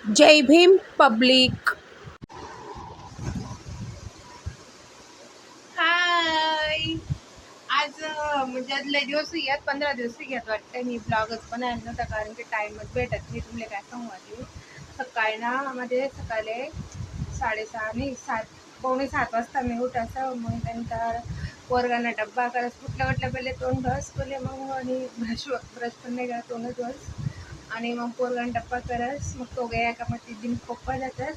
जय Bhim public. हाय. आज म्हणजे आज लय दिवस यात 15 दिवस घ्यात वाटतं. मी ब्लॉगच बनायला नव्हता कारण की टाइमच भेटत नाही. तुमले काय सांगू आली सकाळी ना मध्ये सकाळी 6:30 नाही 7 पावणे 7 वाजता मी उठायचं. मग त्यानंतर पोरगांना डब्बा करस कुठल्या कुठल्या पहिले तोंड बस पहिले मग आणि ब्रश पण नाही का तोंडच बस आणि मग पोरगांना डब्बा करस मग तो गया का मग दिन पप्पा जातात.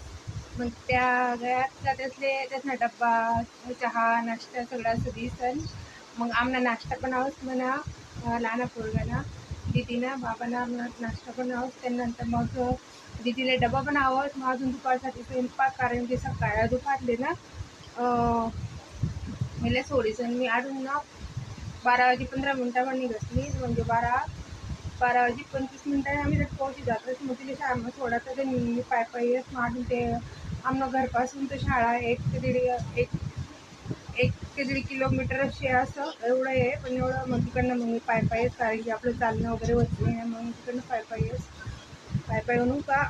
मग त्या गयातला त्यातला डब्बा चहा नाश्ता सगळा असं दिसन. मग आमना नाश्ता पण आहोत म्हणा लहान पोरगाना दीदीना बाबांना नाश्ता पण आहोत. त्यानंतर मग दीदीला डबा पण आहोत. मग अजून दुपारसाठी स्वयंपाक कारण की सकाळ दुपारले ना मला सोडीसन मी आडून ना 12 वाजे 15 मिनिटावर निघत मी म्हणजे 12 वाजे 25 मिनिटांनी आम्ही जर पोहोची जातच. मग तिला शाळा थोडा तर मी पायी मागून ते आमनं घरपासून तर शाळा 1 ते 1.5 किलोमीटर असे असं एवढं आहे. पण एवढं मग तिकडनं मग मी पायीच कारण की आपलं चालणं वगैरे होत नाही. मग तिकडनं पायी म्हणून का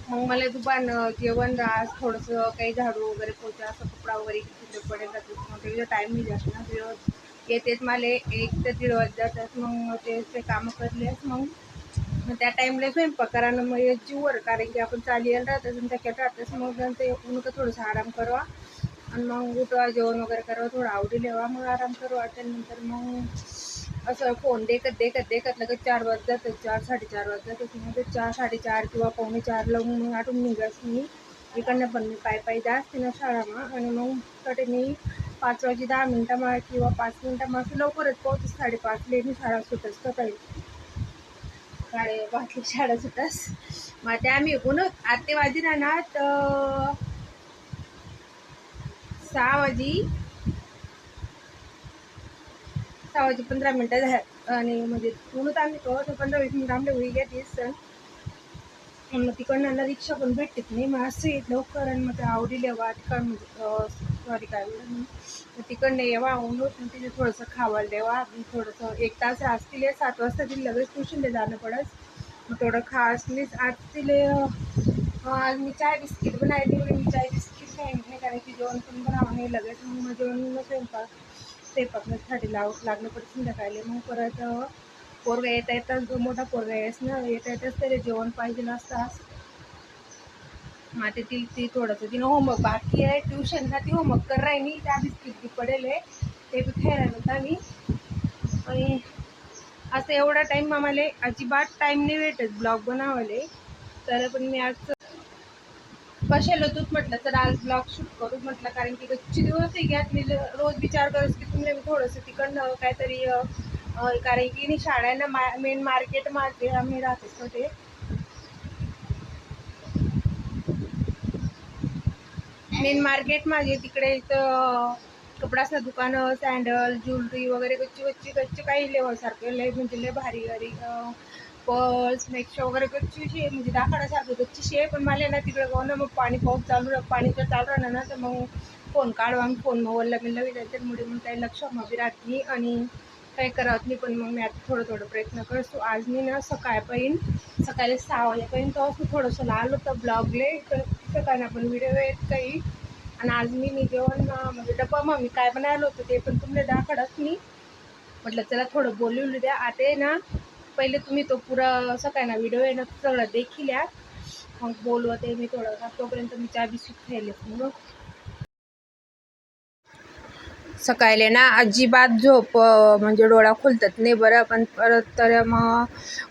मग मला दुपारनं जेवण आज थोडंसं काही झाडू वगैरे पोचा असं कपडा वगैरे तिकडे पडेल जातो. मग त्याचा टाईम नाही जास्त ना येतेच मला 1 ते 1.5 वाजतात. मग ते कामं करलेस मग त्या टाईमला स्वयंपाक करायला मग जीवर कारण की आपण चालायला राहतच आणि त्याच्यात राहतच. मग ते उन्हा थोडंसं आराम करावा आणि मग उठवा जेवण वगैरे करावं थोडं आवडी लेवा मग आराम करू. त्यानंतर मग असं फोन देखत लगेच 4 वाजतात. 4-4:30 वाजतात. मग 4-4:30 किंवा 4:45 लावून मग आठवून निघास मी इकडनं पण मी पायी जास्त ना शाळामा आणि मग कडे मी 5 वाजे 10 मिनिटं किंवा 5 मिनिटं असं लवकरच पोहोचस. 5:30 मी शाळा सुटस सकाळी 5:30 शाळा सुटस. मग त्या आम्ही उन्हत आते वाजी राहणार तर 6 वाजे 15 मिनिटं झाले आणि म्हणजे म्हणून आम्ही तो 15-20 मिनिटं आमच्या घरी घेतेस. मग तिकडनं ना रिक्षा पण भेटते नाही. मग असं येत लवकर आणि मग ते आवडी लेवा तिकड म्हणजे सॉरी काय मग तिकडनं येवा उन्हत तिथे थोडंसं खावायला देवा. थोडंसं 1 तास असतील 7 वाजता तिला लगेच ट्युशनला जाणं पडस. मग थोडं खास प्लीज आज तिले आज मी चाय बिस्किट बनायली. मी चाय बिस्किट नाही कारण की जेवण पण बनावं नाही लगेच. मग जेवण स्वयंपाकासाठी लागलं पडत संध्याकाळी. मग परत पोरगा येताच जो मोठा पोरगा आहेस ना येताच त्याला जेवण पाहिजे असतास. मग ते ती थोडंसं तिनं होमवर्क बाकी आहे ट्युशनला ती होमवर्क कर राहिली. त्या बिस्किट बी पडेल आहे ते बी खायला नव्हता मी. आणि असं एवढा टाईम आम्हाला अजिबात टाईम नाही भेटत ब्लॉग बनवायला. तर पण मी आज कशाला तूच म्हटलं तर आज ब्लॉग शूट करू म्हटलं कारण की कच्ची दिवस आहे घ्यात मी रोज विचार करत की तुम्ही थोडंसं तिकडनं काहीतरी कारण की शाळांना मेन मार्केट मारते आम्ही राहतेच ते मेन मार्केट मागे तिकडे इथं कपडाचं दुकानं सँडल ज्वेलरी वगैरे गच्ची काही लेवलसारखं लय म्हणजे लय भारी भारी पर्स नेक्स्ट वगैरे गच्चीशी म्हणजे दाखवण्यासारखं गच्चीशी आहे. पण मला ना तिकडे गाव ना मग पाऊस पाणी जर चालू राहणार ना तर मग फोन काढवा फोन मोबाईलला मी लवी त्याच्यामुळे मग काही लक्ष हवी राहत नाही आणि काही करत नाही. पण मग मी आता थोडं प्रयत्न करतो. आज मी ना सकाळी 6 वाजेपर्यंत असं थोडंसं लावलं होतं ब्लॉगले तर सकाळी आपण व्हिडिओ येत काही. आणि आज मी जेवण म्हणजे डब्बा मग मी काय बनायला होतं ते पण तुम्हाला दाखवत नाही. म्हटलं चला थोडं बोलू द्या आता ना. पहिले तुम्ही तो पुरा सकाळी ना व्हिडिओ आहे ना सगळं देखील या मग बोलवते मी थोडं. तोपर्यंत मी चहा बिस्किट खायले मग सकाळी ना अजिबात झोप म्हणजे डोळा खुलतात नाही बरं. पण परत तर मग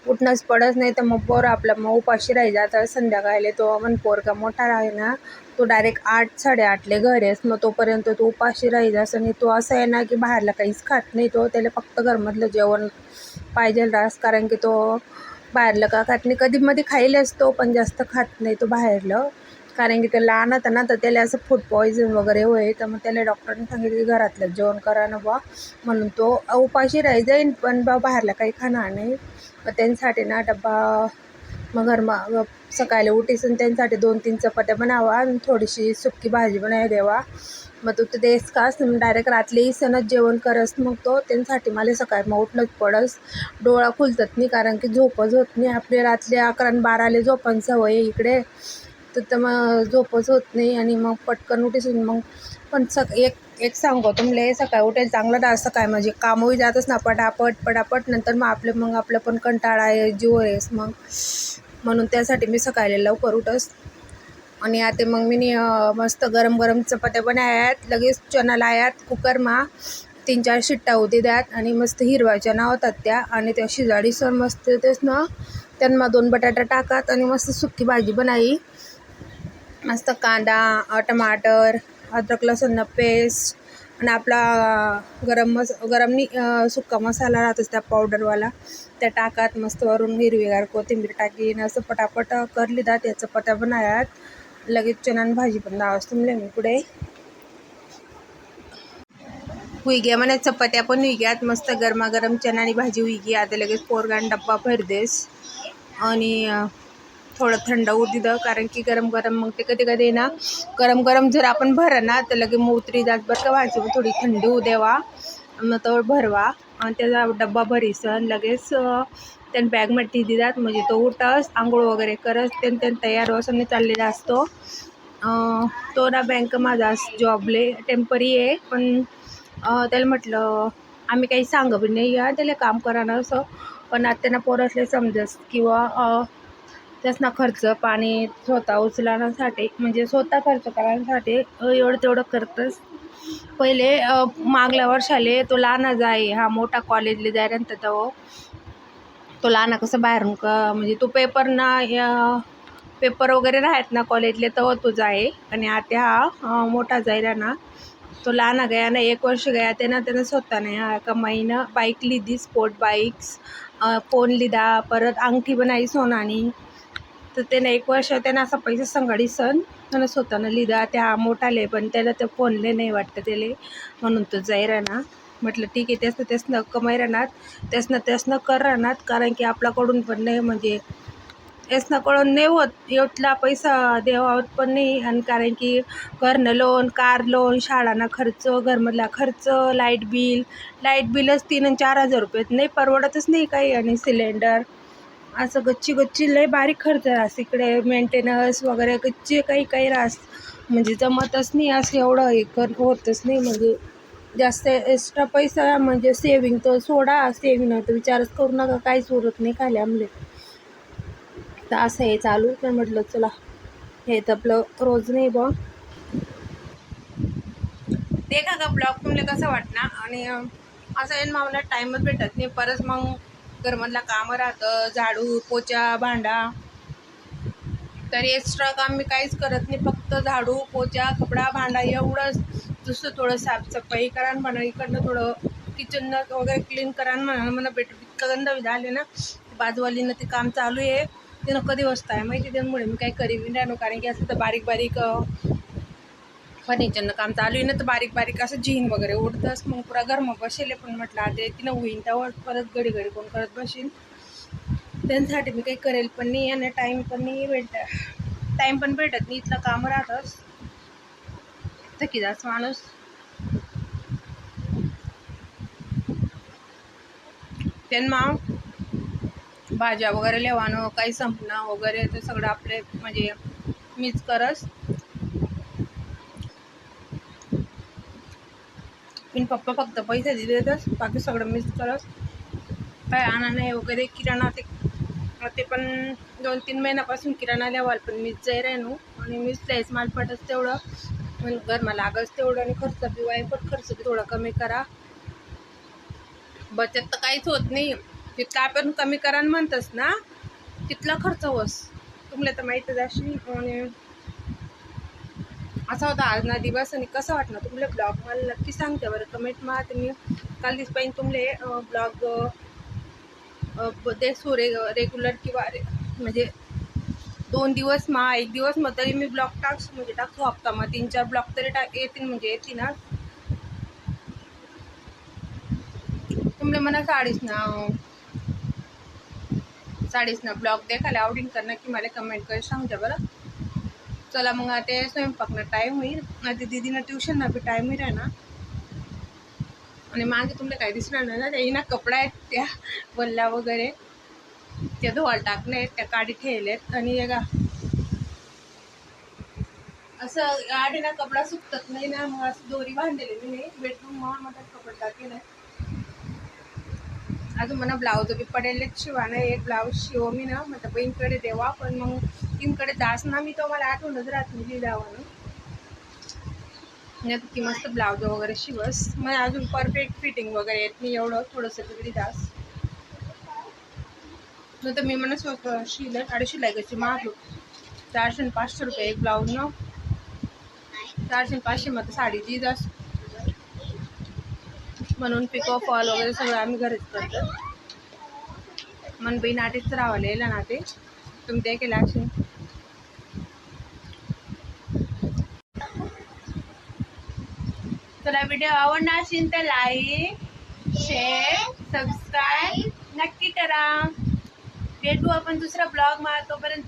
उठणंच पडत नाही तर मग पोरं आपलं मग उपाशी राही जातं संध्याकाळी. तो पण पोरगा मोठा राही ना तो डायरेक्ट 8-8:30 घरी आहेस. मग तोपर्यंत तो उपाशी राही जास आणि तो असं आहे ना की बाहेरला काहीच खात नाही. तो त्याला फक्त घरमधलं जेवण पाहिजे रास कारण की तो बाहेरलं का खात नाही. कधी मध्ये खाईल असतो पण जास्त खात नाही तो बाहेरलं कारण की ते लहान होतं ना तर त्याला असं फूड पॉयझन वगैरे होईल. तर मग त्याला डॉक्टरने सांगितलं की घरातलं जेवण करा ना बा म्हणून तो उपाशी राही जाईन पण बाहेरला काही खाणार नाही. मग त्यांच्यासाठी ना डब्बा मग सकाळी उठीसून त्यांच्यासाठी 2-3 चपात्या बनावा आणि थोडीशी सुकी भाजी बनावी देवा. मग तू ते देस खास डायरेक्ट रात्री सणच जेवण करस मग तो त्यांच्यासाठी मला सकाळी मग उठणंच पडस. डोळा खुलतात नाही कारण की झोपच होत नाही आपली रात्री 11 आणि 12 झोपायची सवय आहे इकडे. तर मग झोपच होत नाही आणि मग पटकन उठीसून मग पण एक सांगतो तुमले सकाळी उठायला चांगलं डास सकाळी म्हणजे कामही जातच ना पटापट नंतर मग आपलं पण कंटाळा आहे जीव आहेस मग म्हणून त्यासाठी मी सकाळी लवकर उठस. आणि आता मग मी मस्त गरम चपात्या बनायात लगेच चना लायात कुकरमा 3-4 शिट्ट्या होती द्यात आणि मस्त हिरव्या चना होतात त्या आणि त्या शिजाडी सर मस्त तेच ना त्यांना 2 बटाटा टाकात आणि मस्त सुकी भाजी बनाई. मस्त कांदा टमाटर अद्रक लसूण पेस्ट आणि आपला गरम सुक्का मसाला राहतोच त्या पावडरवाला त्या टाकात मस्त वरून हिरवीगार कोथिंबीर टाकीन असं पटापट करली जात या चपात्या बनायात. लगेच चनान भाजी पण दावस तुमले मी पुढे हुई गया म्हणे चपात्या पण हुई गयात मस्त गरमागरम चनानी भाजी हुई गई. आता लगेच पोरगान डब्बा भर देस आणि थोडं थंड होऊ दिलं कारण की गरम मग ते कधी ना गरम जर आपण भरा ना तर लगे मोतरी जात बरं का भाजी थोडी थंडी होऊ देवा मग तो भरवा आणि त्याचा डब्बा भरीसन लगेच त्यानं बॅगमध्ये दिलात म्हणजे तो उठस आंघोळ वगैरे करस त्यानं तयार असं चाललेला असतो. तो ना बँक माझा जॉबले टेम्परी आहे पण त्याला म्हटलं आम्ही काही सांग बी नाही या त्याला काम करायला असं पण आता त्यांना पोरसले समजस किंवा त्यासना खर्च पाणी स्वतः उचलण्यासाठी म्हणजे स्वतः खर्च करण्यासाठी एवढं तेवढं करतस. पहिले मागल्या वर्षाले तो लहान जाय हा मोठा कॉलेजला जायनंतर तो लहान कसं बाहेरून म्हणजे तो पेपर वगैरे राहत ना कॉलेजले तर तो जाय आणि आता हा मोठा जायला ना तो लहान गया ना 1 वर्ष गया त्यानं स्वतःने कमाईनं बाईक लिधी स्पोर्ट बाईक्स फोन लिधा परत अंगठी बनाई सोनानी. तर त्यानं 1 वर्ष त्यानं असा पैसा संघाडी सण त्यानं स्वतःनं लिधा त्या मोठाले पण त्याला ते फोनले नाही वाटतं त्याला म्हणून तो जाई राहणार. म्हटलं ठीक आहे त्यासनं कमाई राहणार त्यासनं कर राहणार कारण की आपल्याकडून पण नाही म्हणजे यासनाकडून नाही होत एवढला पैसा देवावत पण नाही आणि कारण की घरनं लोन कार लोन शाळांना खर्च घरमधला खर्च लाईट बिलच 3 आणि 4 हजार रुपये नाही परवडतच नाही काही आणि सिलेंडर असं गच्ची लय बारीक खर्च राहस इकडे मेंटेनन्स वगैरे गच्ची काही राहस म्हणजे जमतच नाही असं एवढं होतच नाही म्हणजे जास्त एक्स्ट्रा पैसा म्हणजे सेविंग तर सोडा सेविंग तर विचारच करू नका काहीच उरत नाही खाली आमले. तर असं हे चालू तर म्हटलं चला हे तर आपलं रोज नाही बा देखा का ब्लॉग तुम्हाला कसं वाटणार आणि असं येईन मला टाईमच भेटत नाही परत मग घरमधला कामं राहतं झाडू पोचा भांडा तरी एक्स्ट्रा काम मी काहीच करत नाही फक्त झाडू पोचा कपडा भांडा एवढंच दुसरं थोडं साफसफाई करा म्हणा इकडनं थोडं किचन वगैरे क्लीन करा म्हणा मला इतकं गंध झाले ना बाजूवालीनं ते काम चालू आहे ते कधी वाजता आहे माहिती त्यामुळे मी काही करीन राहतो कारण की असं तर बारीक फर्निचरनं काम चालू आहे ना तर बारीक असं जीन वगैरे उडतंच मग पुरा घरमा बसेल पण म्हटलं आता तिनं होईन त्यावर परत घडी कोण करत बसेल त्यांच्यासाठी मी काही करेल पण नाही आणि टाईम पण भेटत नाही इथलं काम राहतंच थकीदास माणूस. त्यांना भाज्या वगैरे लेवानं काही संपणं वगैरे ते सगळं आपले म्हणजे मीच करस पण पप्पा फक्त पैसे देतच बाकी सगळं मीच करस. काय आणा नाही वगैरे किराणा ते पण 2-3 महिन्यापासून किराणा लेवाल पण मीच जाई राहिनो आणि मीच द्यायच मालपटच तेवढं पण घरमा लागच तेवढं आणि खर्च बी वायपट खर्च बी थोडा कमी करा बचत तर काहीच होत नाही तितका आपण कमी करा म्हणतस ना तिथला खर्च होस तुम्हाला तर माहीतच अशी. आणि असा होता आज ना दिवस आणि कसं वाटणार तुमले ब्लॉग मला नक्की सांगते बरं कमेंट मा तुम्ही काल दिस पाहिजे तुमले ब्लॉग देसू रेग्युलर किंवा म्हणजे 2 दिवस 1 दिवस मग तरी मी ब्लॉग टाकतो हप्ता मग 3-4 ब्लॉग तरी येतील म्हणजे येतील तुमले मला साडीच ना ब्लॉग देखायला आवडीन कर नक्की मला कमेंट कर सांगते बरं. चला मग आता स्वयंपाकना टाईम होईल. आता दीदीनं ट्युशनना बी टाईम होईल आहे ना. आणि मागे तुमला काही दिसणार नाही ना, त्या ना कपडा आहेत त्या वल्ल्या वगैरे त्या धुवायला टाकले आहेत, त्या काढी ठेवलेत. आणि का असं गाडीना कपडा सुकत नाही ना, मग असं दोरी बांधलेली मी बेडरूम मध्ये कपडे टाकेल. अजून मला ब्लाऊज बी पडेल शिवाना. एक ब्लाऊज शिव मी ना म्हटलं बहीणकडे देवा, पण मग तीनकडे जास ना मी तो मला आठवणच राहत नाही लिहिल्यावर की मस्त ब्लाऊज वगैरे शिवस. मग अजून परफेक्ट फिटिंग वगैरे येत नाही एवढं, थोडंसं तरी जास. न तर मी म्हणत होतं शिलं 250 लागायची महाग, 400 आणि 500 रुपये एक ब्लाऊज ना. 400 आणि 500 मध्ये साडीची जास्त, म्हणून पिको फॉल वगैरे सगळं आम्ही घरीच करतो. मन बाई नाटेच राहावं लिहिला ना ते तुम्ही ते केलं असेल. तुला व्हिडिओ आवडला असेल तर लाईक शेअर सबस्क्राईब नक्की करा. भेटू आपण दुसरा ब्लॉग मा. तोपर्यंत